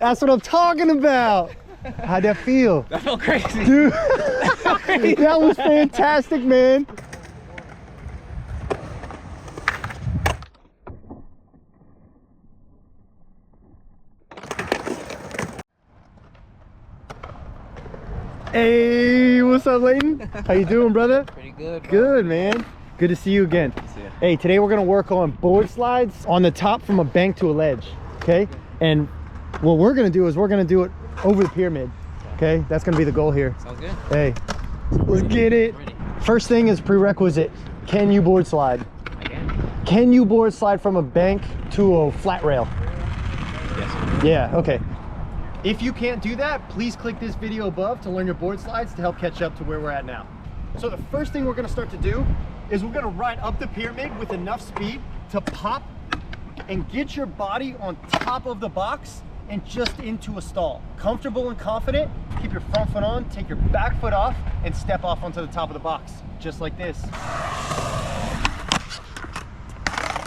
That's what I'm talking about. How'd that feel? That felt crazy. Dude, That felt crazy. that was fantastic, man. Hey, what's up, Layton? How you doing, brother? Pretty good, bro. Good, man. Good to see you again. See ya. Hey, today we're gonna work on board slides on the top from a bank to a ledge, okay? And what we're gonna do is we're gonna do it over the pyramid, okay? That's gonna be the goal here. Sounds good. Hey, let's get it. First thing is prerequisite. Can you board slide? I can. Can you board slide from a bank to a flat rail? Yes. Yeah, okay. If you can't do that, please click this video above to learn your board slides to help catch up to where we're at now. So the first thing we're gonna start to do is we're gonna ride up the pyramid with enough speed to pop and get your body on top of the box and just into a stall. Comfortable and confident, keep your front foot on, take your back foot off, and step off onto the top of the box, just like this.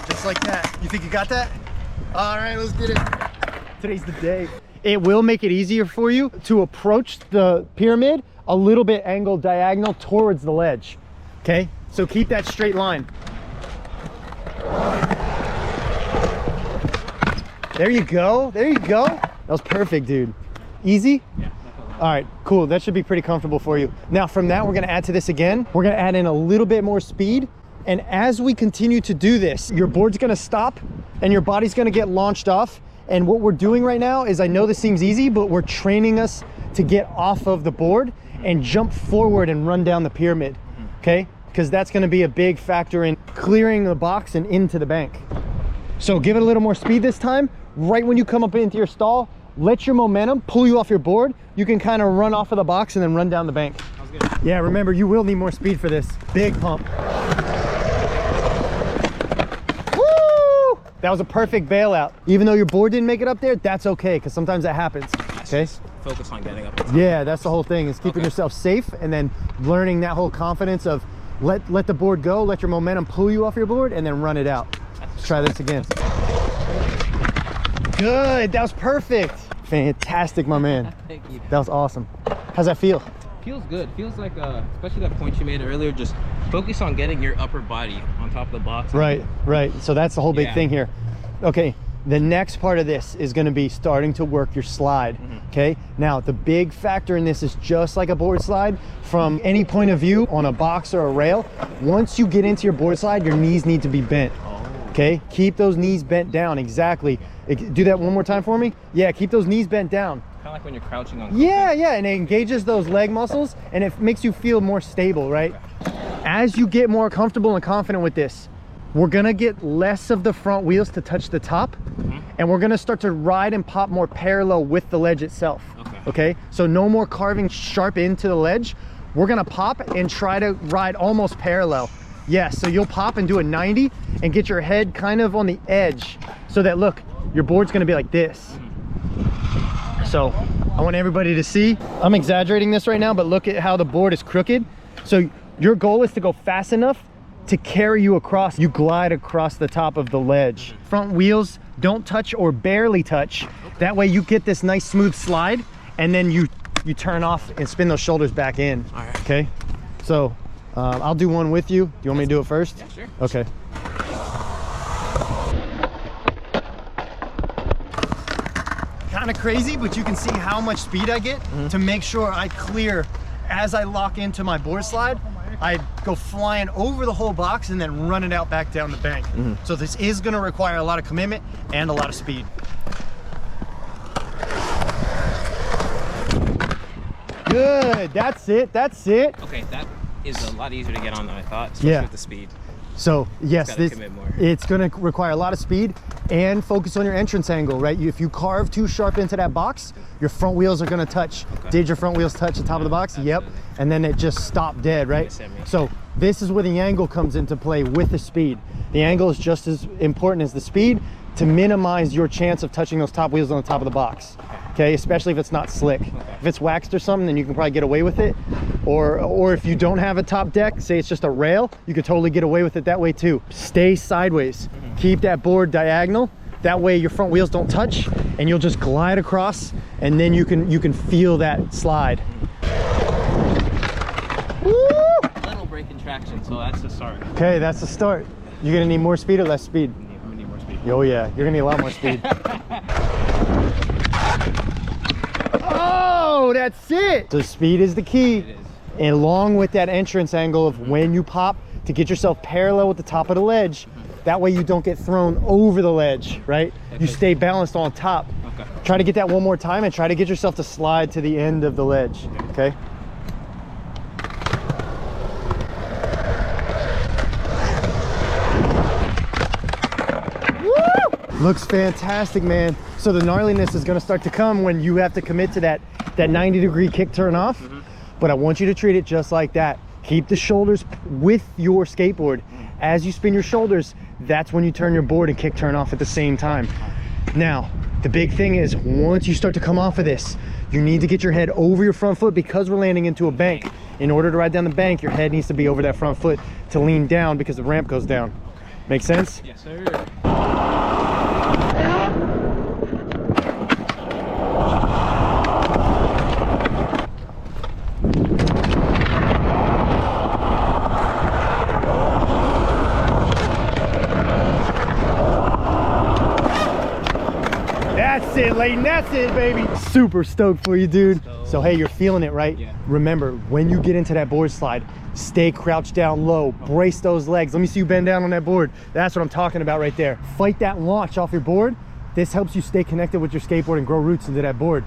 Just like that. You think you got that? All right, let's get it. Today's the day. It will make it easier for you to approach the pyramid a little bit angled diagonal towards the ledge, okay? So keep that straight line. There you go, there you go. That was perfect, dude. Easy? Yeah. All right, cool. That should be pretty comfortable for you. Now from that, we're gonna add to this again. We're gonna add in a little bit more speed. And as we continue to do this, your board's gonna stop and your body's gonna get launched off. And what we're doing right now is, I know this seems easy, but we're training us to get off of the board and jump forward and run down the pyramid, okay? Because that's gonna be a big factor in clearing the box and into the bank. So give it a little more speed this time. Right when you come up into your stall, let your momentum pull you off your board. You can kind of run off of the box and then run down the bank. Sounds good. Yeah, remember, you will need more speed for this. Big pump. That was a perfect bailout. Even though your board didn't make it up there, that's okay, because sometimes that happens, okay? Focus on getting up. Yeah, that's the whole thing, is keeping yourself safe and then learning that whole confidence of let the board go, let your momentum pull you off your board, and then run it out. Let's try this again. Good, that was perfect. Fantastic, my man. Thank you. That was awesome. How's that feel? Feels good. Feels like, especially that point you made earlier, just focus on getting your upper body on top of the box. Right, right. So that's the whole big thing here. Okay, the next part of this is gonna be starting to work your slide, okay? Now, the big factor in this is just like a board slide, from any point of view on a box or a rail, once you get into your board slide, your knees need to be bent, okay? Keep those knees bent down, exactly. Do that one more time for me. Yeah, keep those knees bent down. Kind of like when you're crouching on. Yeah, yeah, and it engages those leg muscles and it makes you feel more stable, right? As you get more comfortable and confident with this, we're gonna get less of the front wheels to touch the top, and we're gonna start to ride and pop more parallel with the ledge itself, okay? So no more carving sharp into the ledge. We're gonna pop and try to ride almost parallel. Yes, so you'll pop and do a 90 and get your head kind of on the edge so that, look, your board's gonna be like this. So I want everybody to see, I'm exaggerating this right now, but look at how the board is crooked. So your goal is to go fast enough to carry you across. You glide across the top of the ledge. Front wheels don't touch or barely touch. That way you get this nice smooth slide, and then you turn off and spin those shoulders back in. All right. Okay, so I'll do one with you. Do you want me to do it first? Yeah, sure. Okay. Kind of crazy, but you can see how much speed I get to make sure I clear as I lock into my board slide. I go flying over the whole box and then run it out back down the bank. So this is going to require a lot of commitment and a lot of speed. Good, that's it, that's it. Okay, that is a lot easier to get on than I thought, especially with the speed. So yes, it's going to require a lot of speed and focus on your entrance angle, right? If you carve too sharp into that box, your front wheels are going to touch. Did your front wheels touch the top of the box? Yep. And then it just stopped dead, right? So this is where the angle comes into play with the speed. The angle is just as important as the speed to minimize your chance of touching those top wheels on the top of the box. Okay, especially if it's not slick. If it's waxed or something, then you can probably get away with it. Or if you don't have a top deck, say it's just a rail, you could totally get away with it that way too. Stay sideways. Keep that board diagonal. That way your front wheels don't touch and you'll just glide across, and then you can feel that slide. Woo! A little break in traction, so that's the start. Okay, that's the start. You're gonna need more speed or less speed? I'm gonna need more speed. Oh yeah, you're gonna need a lot more speed. Oh, that's it! So speed is the key. It is. And along with that entrance angle of when you pop, to get yourself parallel with the top of the ledge. That way you don't get thrown over the ledge, right? You stay balanced on top. Okay. Try to get that one more time and try to get yourself to slide to the end of the ledge, okay? Woo! Looks fantastic, man. So the gnarliness is gonna start to come when you have to commit to that 90-degree kick turn off. But I want you to treat it just like that. Keep the shoulders with your skateboard. As you spin your shoulders, that's when you turn your board and kick turn off at the same time. Now, the big thing is once you start to come off of this, you need to get your head over your front foot because we're landing into a bank. In order to ride down the bank, your head needs to be over that front foot to lean down because the ramp goes down. Make sense? Yes, sir. That's it, Layton, that's it, baby. Super stoked for you, dude. So hey, you're feeling it, right? Yeah. Remember, when you get into that board slide, stay crouched down low, brace those legs. Let me see you bend down on that board. That's what I'm talking about right there. Fight that launch off your board. This helps you stay connected with your skateboard and grow roots into that board.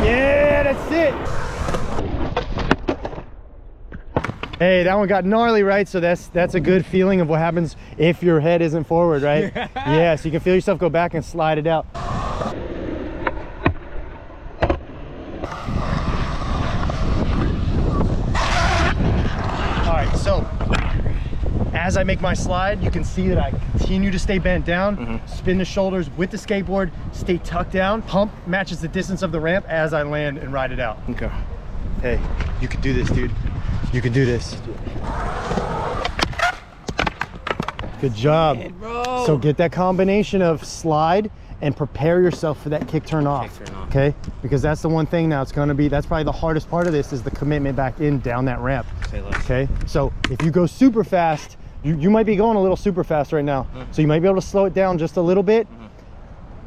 Yeah, that's it. Hey, that one got gnarly, right? So that's a good feeling of what happens if your head isn't forward, right? Yeah, so you can feel yourself go back and slide it out. All right, so as I make my slide, you can see that I continue to stay bent down, spin the shoulders with the skateboard, stay tucked down. Pump matches the distance of the ramp as I land and ride it out. Okay. Hey, you can do this, dude. You can do this. Good job. Man, bro. So get that combination of slide and prepare yourself for that kick turn off. Kick turn off. Okay? Because that's the one thing now it's gonna be, that's probably the hardest part of this is the commitment back in down that ramp. Say less. Okay? So if you go super fast, you might be going a little super fast right now. So you might be able to slow it down just a little bit.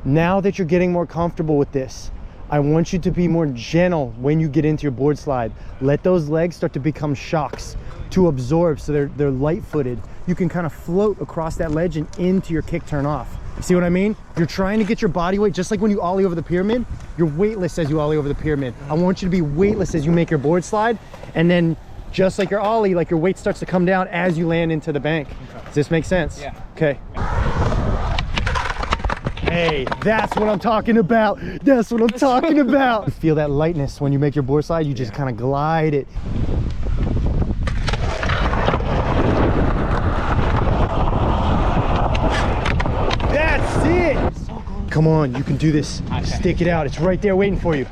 Now that you're getting more comfortable with this, I want you to be more gentle when you get into your board slide. Let those legs start to become shocks to absorb so they're light-footed. You can kind of float across that ledge and into your kick turn off. You see what I mean? You're trying to get your body weight, just like when you ollie over the pyramid, you're weightless as you ollie over the pyramid. I want you to be weightless as you make your board slide, and then just like your ollie, like your weight starts to come down as you land into the bank. Does this make sense? Yeah. Okay. Hey, that's what I'm talking about. That's what I'm talking about. You feel that lightness when you make your board slide, you just kind of glide it. That's it. So close. Come on, you can do this. Okay. Stick it out. It's right there waiting for you.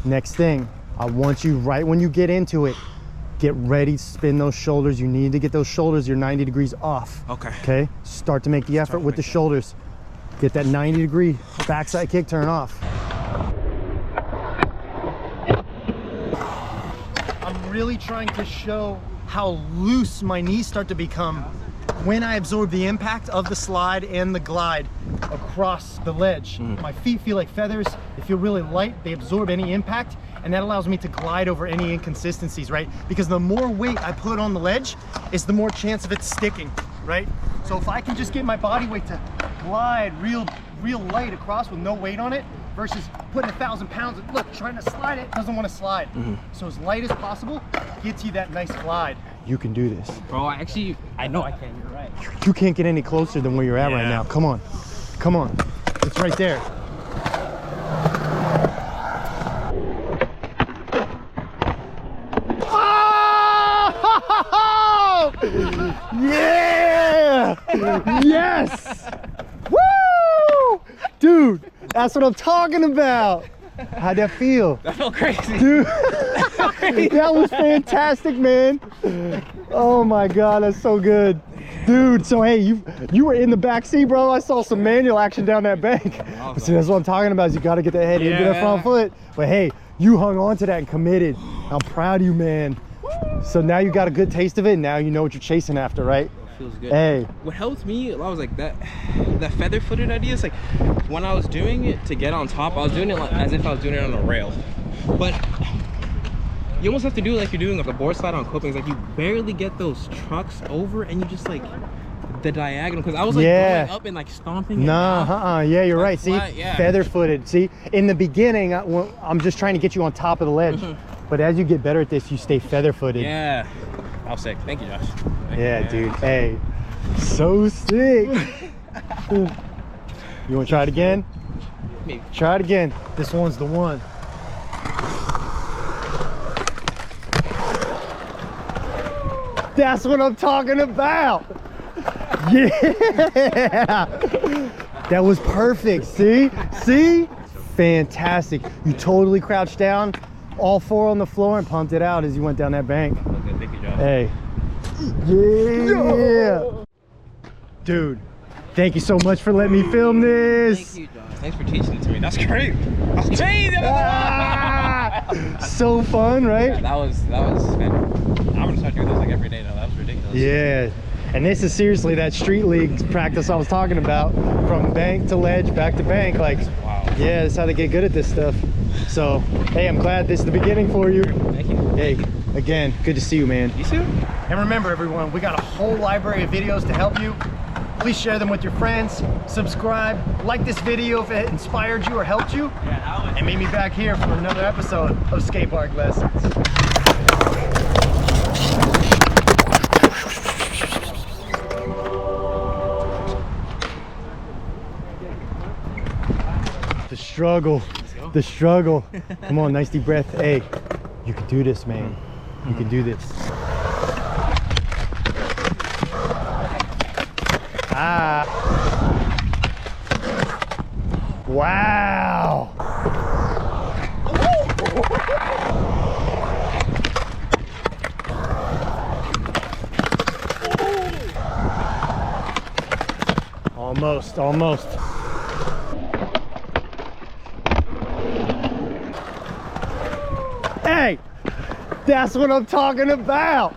Next thing, I want you right when you get into it, get ready to spin those shoulders. You need to get those shoulders, your 90 degrees off. Okay. Okay? Start to make the effort with the shoulders. Get that 90-degree backside kick turn off. I'm really trying to show how loose my knees start to become when I absorb the impact of the slide and the glide across the ledge. My feet feel like feathers. They feel really light. They absorb any impact, and that allows me to glide over any inconsistencies, right? Because the more weight I put on the ledge is the more chance of it sticking, right? So if I can just get my body weight to glide real light across with no weight on it versus putting 1,000 pounds, look, trying to slide it, doesn't want to slide. So as light as possible gets you that nice glide. You can do this. Bro, I know I can. You're right. You can't get any closer than where you're at right Yeah. now. Come on. Come on. It's right there. Oh! Yeah! Yes! Woo! Dude, that's what I'm talking about. How'd that feel? That felt crazy. Dude. sorry. That was fantastic, man. Oh my God, that's so good. Dude, so hey, you were in the back seat, bro. I saw some manual action down that bank. But see, that's what I'm talking about, is you gotta get that head into that front foot. But hey, you hung on to that and committed. I'm proud of you, man. So now you got a good taste of it, and now you know what you're chasing after, right? Feels good. Hey. What helped me, I was like that feather-footed idea is like when I was doing it to get on top, I was doing it like, as if I was doing it on a rail. But you almost have to do it like you're doing like a board slide on copings. Like you barely get those trucks over, and you just like the diagonal, because I was like going up and like stomping. Yeah, you're right. Flat, see, feather-footed. See, in the beginning, I'm just trying to get you on top of the ledge. But as you get better at this, you stay feather-footed. Yeah. I was sick. Thank you, Josh. Dude. Hey, so sick. You want to try it again? Maybe. Try it again. This one's the one. That's what I'm talking about. Yeah. That was perfect. See? See? Fantastic. You totally crouched down, all four on the floor, and pumped it out as you went down that bank. Okay, thank you, Josh. Hey. Yeah. Dude, thank you so much for letting me film this. Thank you, Josh. Thanks for teaching it to me. That's great. That's crazy. So fun, right? Yeah, that was man. I'm gonna start doing this like every day now. That was ridiculous. Yeah. And this is seriously that street league practice I was talking about, from bank to ledge, back to bank. Like, wow. Yeah, that's how they get good at this stuff. So, hey, I'm glad this is the beginning for you. Thank you. Hey, again, good to see you, man. You too. And remember, everyone, we got a whole library of videos to help you. Please share them with your friends, subscribe, like this video if it inspired you or helped you, and meet me back here for another episode of Skatepark Lessons. The struggle. Come on, nice deep breath. Hey, you can do this, man. You can do this. Ah. Wow. Almost. Hey, that's what I'm talking about.